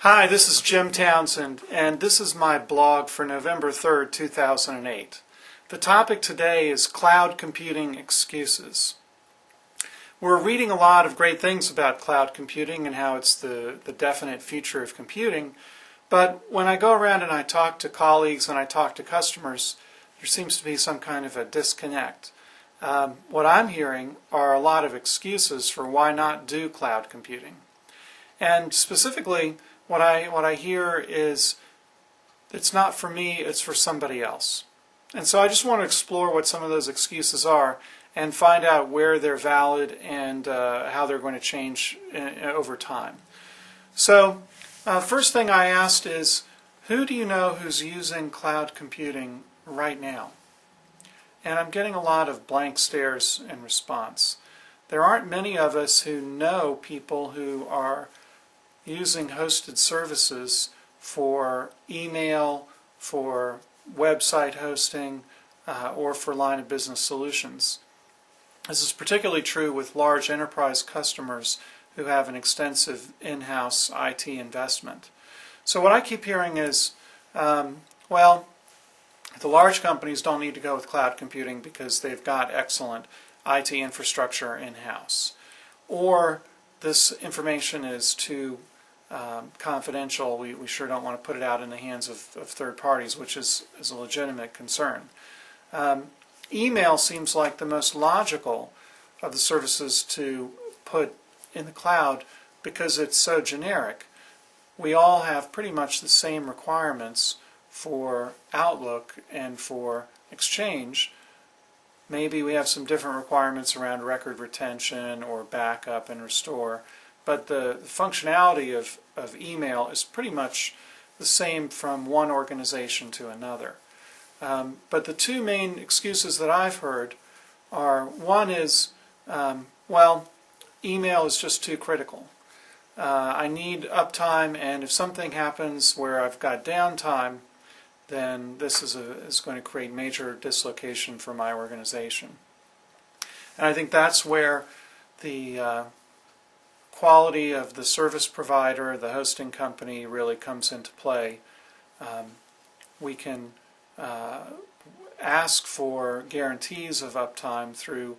Hi, this is Jim Townsend, and this is my blog for November 3rd, 2008. The topic today is cloud computing excuses. We're reading a lot of great things about cloud computing and how it's the definite future of computing, but when I go around and I talk to colleagues and I talk to customers, there seems to be some kind of a disconnect. What I'm hearing are a lot of excuses for why not do cloud computing. And specifically, what I hear is, it's not for me, it's for somebody else. And so I just want to explore what some of those excuses are and find out where they're valid and how they're going to change over time. So first thing I asked is, who do you know who's using cloud computing right now? And I'm getting a lot of blank stares in response. There aren't many of us who know people who are using hosted services for email, for website hosting, or for line of business solutions. This is particularly true with large enterprise customers who have an extensive in-house IT investment. So what I keep hearing is, well, the large companies don't need to go with cloud computing because they've got excellent IT infrastructure in-house. Or this information is too confidential. We sure don't want to put it out in the hands of third parties, which is a legitimate concern. Email seems like the most logical of the services to put in the cloud because it's so generic. We all have pretty much the same requirements for Outlook and for Exchange. Maybe we have some different requirements around record retention or backup and restore, but the functionality of email is pretty much the same from one organization to another. But the two main excuses that I've heard are, one is, well, email is just too critical. I need uptime, and if something happens where I've got downtime, then this is going to create major dislocation for my organization. And I think that's where the quality of the service provider, the hosting company, really comes into play. We can ask for guarantees of uptime through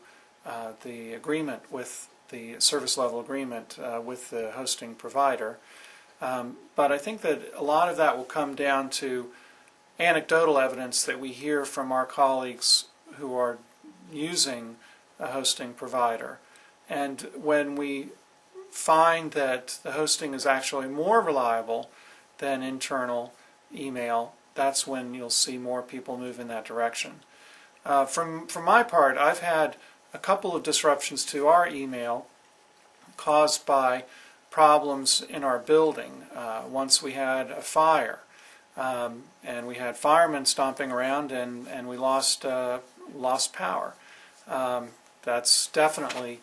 the agreement with the service level agreement with the hosting provider. But I think that a lot of that will come down to anecdotal evidence that we hear from our colleagues who are using a hosting provider. And when we find that the hosting is actually more reliable than internal email, that's when you'll see more people move in that direction. From my part, I've had a couple of disruptions to our email caused by problems in our building. Once we had a fire, and we had firemen stomping around, and we lost power. That's definitely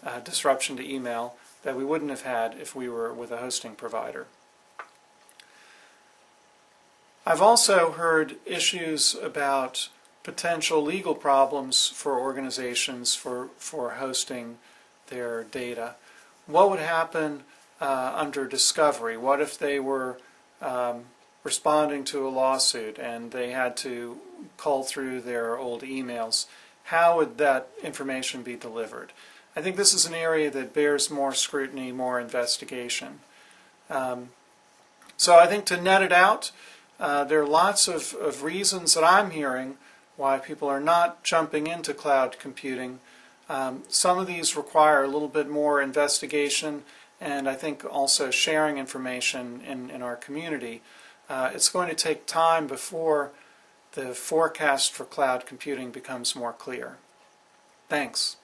a disruption to email that we wouldn't have had if we were with a hosting provider. I've also heard issues about potential legal problems for organizations for hosting their data. What would happen under discovery? What if they were responding to a lawsuit and they had to cull through their old emails? How would that information be delivered? I think this is an area that bears more scrutiny, more investigation. So I think to net it out, there are lots of reasons that I'm hearing why people are not jumping into cloud computing. Some of these require a little bit more investigation, and I think also sharing information in our community. It's going to take time before the forecast for cloud computing becomes more clear. Thanks.